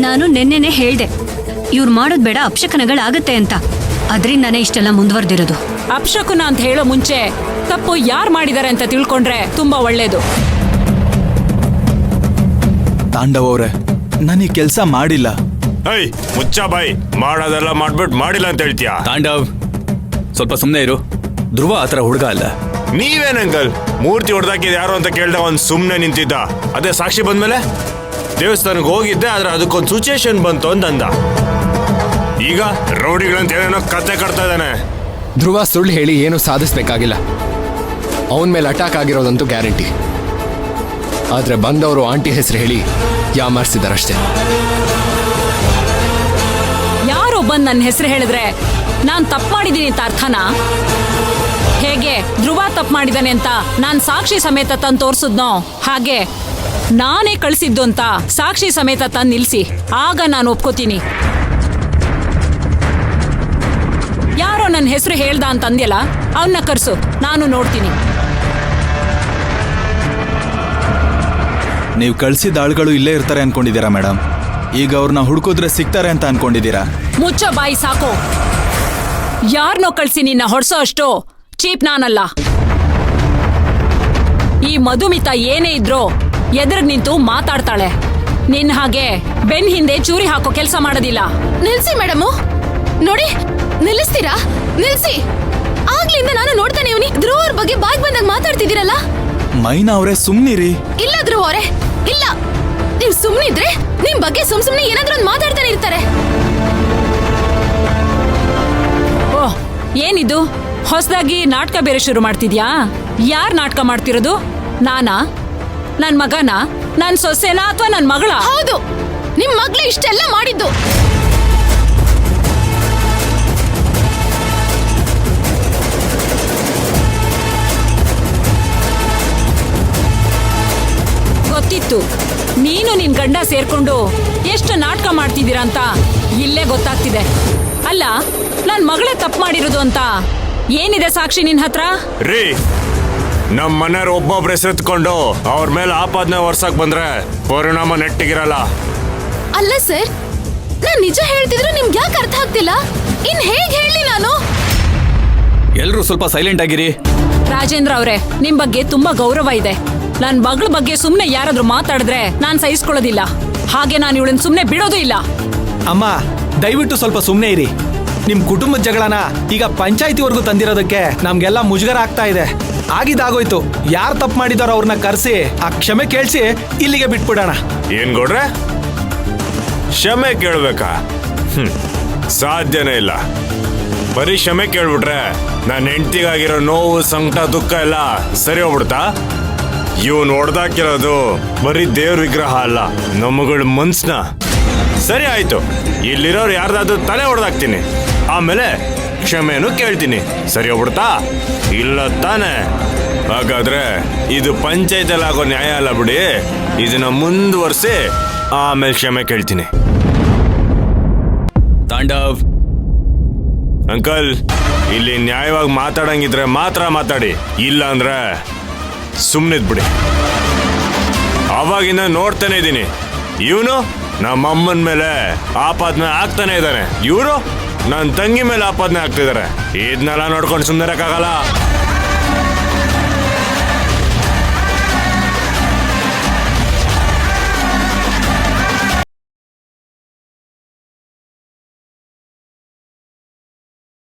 ನಾನು ನೆನ್ನೆನೆ ಹೇಳ್ದೆ ಇವ್ರು ಮಾಡೋದ್ ಬೇಡ ಅಪಶಕನಗಳಾಗತ್ತೆ ಅಂತ. ಅದ್ರಿಂದಾನೇ ಇಷ್ಟೆಲ್ಲ ಮುಂದುವರೆದಿರೋದು. ಅಪಶಕುನ ಅಂತ ಹೇಳೋ ಮುಂಚೆ ತಪ್ಪು ಯಾರು ಮಾಡಿದ್ದಾರೆ ಅಂತ ತಿಳ್ಕೊಂಡ್ರೆ ತುಂಬಾ ಒಳ್ಳೇದು. ತಾಂಡವ್ ಅವ್ರೆ, ನಾನು ಈ ಕೆಲಸ ಮಾಡಿಲ್ಲ. ಏಯ್ ಮುಚ್ಚ ಬಾಯ್, ಮಾಡೋದೆಲ್ಲ ಮಾಡ್ಬಿಟ್ಟು ಮಾಡಿಲ್ಲ ಅಂತ ಹೇಳ್ತೀಯಾ? ತಾಂಡವ್ ಸ್ವಲ್ಪ ಸುಮ್ಮನೆ ಇರು. ಧ್ರುವ ಆತರ ಹುಡುಗ ಅಲ್ಲ. ನೀವೇನ್ ಅಂಕಲ್, ಮೂರ್ತಿ ಹೊಡೆದಾಕಿದ್ ಯಾರು ಅಂತ ಕೇಳ್ದ ಅವ್ನು ಸುಮ್ಮನೆ ನಿಂತಿದ್ದ. ಅದೇ ಸಾಕ್ಷಿ ಬಂದ್ಮೇಲೆ ದೇವಸ್ಥಾನಕ್ಕೆ ಹೋಗಿದ್ದೆ, ಆದ್ರೆ ಅದಕ್ಕೊಂದು ಸಿಚುಯೇಷನ್ ಬಂತು ಅಂತಂದ. ಈಗ ರೌಡಿಗಳಂತ ಏನೇನೋ ಕತೆ ಕಟ್ತಾ ಇದ್ದಾನೆ. ಧ್ರುವ ಸುಳ್ಳು ಹೇಳಿ ಏನು ಸಾಧಿಸ್ಬೇಕಾಗಿಲ್ಲ. ಅವನ ಮೇಲೆ ಅಟ್ಯಾಕ್ ಆಗಿರೋದಂತೂ ಗ್ಯಾರಂಟಿ. ಆದ್ರೆ ಬಂದವರು ಆಂಟಿ ಹೆಸರು ಹೇಳಿ ಯಾಮಾರಿಸಿದಾರಷ್ಟೇ. ಯಾರೋ ಬಂದು ನನ್ನ ಹೆಸರು ಹೇಳಿದ್ರೆ ನಾನು ತಪ್ಪು ಮಾಡಿದ್ದೀನಿ ಅಂತ ಅರ್ಥನಾ? ಹೇಗೆ ಧ್ರುವ ತಪ್ಪು ಮಾಡಿದಾನೆ ಅಂತ ನಾನು ಸಾಕ್ಷಿ ಸಮೇತ ತಂದು ತೋರಿಸಿದ್ನೋ ಹಾಗೆ ನಾನೇ ಕಳಿಸಿದ್ದು ಅಂತ ಸಾಕ್ಷಿ ಸಮೇತ ತಂದು ನಿಲ್ಲಿಸಿ, ಆಗ ನಾನು ಒಪ್ಕೋತೀನಿ. ಯಾರೋ ನನ್ನ ಹೆಸರು ಹೇಳ್ದ ಅಂತ ಅಂದ್ಯಲ್ಲ, ಅವನ್ನ ಕರ್ಸು, ನಾನು ನೋಡ್ತೀನಿ. ನೀವು ಕಳ್ಸಿದ ಆಳುಗಳು ಇಲ್ಲೇ ಇರ್ತಾರೆ ಅನ್ಕೊಂಡಿದ್ದೀರಾ ಮೇಡಮ್? ಈಗ ಅವ್ರನ್ನ ಹುಡುಕಿದ್ರೆ ಸಿಗ್ತಾರೆ ಅಂತ ಅನ್ಕೊಂಡಿದ್ದೀರಾ? ಮುಚ್ಚ ಬಾಯಿ ಸಾಕು. ಯಾರನ್ನೋ ಕಳ್ಸಿ ನಿನ್ನ ಹೊಡ್ಸೋ ಅಷ್ಟು ಚೀಪ್ ನಾನಲ್ಲ. ಈ ಮಧುಮಿತಾ ಏನೇ ಇದ್ರೋ ಎದುರು ನಿಂತು ಮಾತಾಡ್ತಾಳೆ. ನಿನ್ ಹಾಗೆ ಬೆನ್ ಹಿಂದೆ ಚೂರಿ ಹಾಕೋ ಕೆಲಸ ಮಾಡೋದಿಲ್ಲ. ನಿಲ್ಸಿ ಮೇಡಮು, ನೋಡಿ ನಿಲ್ಲಿಸ್ತೀರಾ? ನಿಲ್ಸಿ. ಆಗ್ಲಿಂದ ನಾನು ನೋಡ್ತಾನೆ ಇವನಿ ಧ್ರುವ ಅವ್ರ ಬಗ್ಗೆ ಬಾಯ್ ಬಂದಾಗ ಮಾತಾಡ್ತಿದ್ದೀರಲ್ಲ. ಮೈನಾ ಅವರೇ ಸುಮ್ನಿರಿ. ಇಲ್ಲ ಧ್ರುವ ಅವರೇ, ಇಲ್ಲ. ನೀವ್ ಸುಮ್ನಿದ್ರೆ ನಿಮ್ ಬಗ್ಗೆ ಸುಮ್ನೆ ಏನಾದ್ರೂ ಒಂದು ಮಾತಾಡ್ತಾನೆ ಇರ್ತಾರೆ. ಓಹ್, ಏನಿದು ಹೊಸದಾಗಿ ನಾಟಕ ಬೇರೆ ಶುರು ಮಾಡ್ತಿದ್ಯಾ? ಯಾರ್ ನಾಟಕ ಮಾಡ್ತಿರೋದು? ನಾನಾ? ನನ್ ಮಗನಾ? ನನ್ ಸೊಸೆನಾ ಅಥವಾ ನನ್ ಮಗಳ? ಹೌದು, ನಿಮ್ ಮಗ್ಳು ಇಷ್ಟೆಲ್ಲ ಮಾಡಿದ್ದು. ಗೊತ್ತಿತ್ತು ನೀನು ನಿನ್ ಗಂಡ ಸೇರ್ಕೊಂಡು ಎಷ್ಟು ನಾಟಕ ಮಾಡ್ತಿದ್ದೀರಾ ಅಂತ ಇಲ್ಲೇ ಗೊತ್ತಾಗ್ತಿದೆ. ಅಲ್ಲ, ನನ್ ಮಗಳೇ ತಪ್ಪು ಮಾಡಿರೋದು ಅಂತ ಏನಿದೆ ಸಾಕ್ಷಿ ನಿನ್ ಹತ್ರ? ರೀ, ನಮ್ ಮನೆಯವ್ರು ಒಬ್ಬೊಬ್ರು ಹೆಸರಿತ್ಕೊಂಡು ಅವ್ರ ಮೇಲೆ ಆಪಾದನೆ ವರ್ಷಕ್ ಬಂದ್ರೆ ಪರಿಣಾಮ ನೆಟ್ಟಿಗಿರಲ್ಲ. ಅಲ್ಲ ಸರ್, ನಾನ್ ನಿಜ ಹೇಳ್ತಿದ್ರು ನಿಮ್ಗೆ ಯಾಕೆ ಅರ್ಥ ಆಗ್ತಿಲ್ಲ? ಇನ್ ಹೇಗ್ ಹೇಳಿ ನಾನು? ಎಲ್ರೂ ಸ್ವಲ್ಪ ಸೈಲೆಂಟ್ ಆಗಿರಿ. ರಾಜೇಂದ್ರ ಅವರೇ, ನಿಮ್ ಬಗ್ಗೆ ತುಂಬಾ ಗೌರವ ಇದೆ. ನನ್ ಮಗಳ ಬಗ್ಗೆ ಸುಮ್ನೆ ಯಾರಾದ್ರೂ ಮಾತಾಡಿದ್ರೆ ನಾನ್ ಸಹಿಸ್ಕೊಳ್ಳೋದಿಲ್ಲ. ಹಾಗೆ ನಾನು ಇವಳನ್ನ ಸುಮ್ನೆ ಬಿಡೋದು ಇಲ್ಲ. ಅಮ್ಮ, ದಯವಿಟ್ಟು ಸ್ವಲ್ಪ ಸುಮ್ಮನೆ ಇರಿ. ನಿಮ್ ಕುಟುಂಬದ ಜಗಳನ ಈಗ ಪಂಚಾಯತಿವರೆಗೂ ತಂದಿರೋದಕ್ಕೆ ನಮ್ಗೆಲ್ಲ ಮುಜುಗರ ಆಗ್ತಾ ಇದೆ. ಆಗಿದ್ದಾಗೋಯ್ತು. ಯಾರು ತಪ್ಪು ಮಾಡಿದಾರೋ ಅವ್ರನ್ನ ಕರೆಸಿ ಆ ಕ್ಷಮೆ ಕೇಳಿಸಿ ಇಲ್ಲಿಗೆ ಬಿಟ್ಬಿಡೋಣ. ಏನ್ ಗೌಡ್ರೆ, ಕ್ಷಮೆ ಕೇಳ್ಬೇಕಾ? ಸಾಧ್ಯನೇ ಇಲ್ಲ. ಬರೀ ಕ್ಷಮೆ ಕೇಳ್ಬಿಟ್ರೆ ನನ್ನ ಹೆಂಡತಿಗಾಗಿರೋ ನೋವು, ಸಂಕಟ, ದುಃಖ ಎಲ್ಲ ಸರಿ ಹೋಗ್ಬಿಡ್ತಾ? ಇವನ್ ಹೊಡೆದಾಕಿರೋದು ಬರೀ ದೇವ್ರ ವಿಗ್ರಹ ಅಲ್ಲ, ನಮ್ಮಗಳ ಮನ್ಸ್ನ. ಸರಿ ಆಯ್ತು, ಇಲ್ಲಿರೋರು ಯಾರ್ದಾದ್ರೂ ತಲೆ ಹೊಡೆದಾಕ್ತೀನಿ, ಆಮೇಲೆ ಕ್ಷಮೆನೂ ಕೇಳ್ತೀನಿ. ಸರಿ ಹೋಗ್ಬಿಡ್ತಾ? ಇಲ್ಲ ತಾನೆ? ಹಾಗಾದ್ರೆ ಇದು ಪಂಚಾಯತಲ್ಲಿ ಆಗೋ ನ್ಯಾಯ ಅಲ್ಲ ಬಿಡಿ. ಇದನ್ನ ಮುಂದುವರಿಸಿ ಆಮೇಲೆ ಕ್ಷಮೆ ಕೇಳ್ತೀನಿ. ತಾಂಡವ್ ಅಂಕಲ್, ಇಲ್ಲಿ ನ್ಯಾಯವಾಗಿ ಮಾತಾಡಂಗಿದ್ರೆ ಮಾತ್ರ ಮಾತಾಡಿ, ಇಲ್ಲ ಅಂದ್ರೆ ಸುಮ್ಮನಿದ್ಬಿಡಿ. ಅವಾಗಿಂದ ನೋಡ್ತಾನೆ ಇದ್ದೀನಿ, ಇವನು ನಮ್ಮಮ್ಮನ ಮೇಲೆ ಆಪಾದನೆ ಆಗ್ತಾನೆ ಇದ್ದಾನೆ, ಇವರು ನನ್ನ ತಂಗಿ ಮೇಲೆ ಆಪಾದನೆ ಆಗ್ತಿದ್ದಾರೆ. ಇದನ್ನೆಲ್ಲ ನೋಡ್ಕೊಂಡು ಸುಮ್ಮನೆ ಇರಕ್ಕಾಗಲ್ಲ.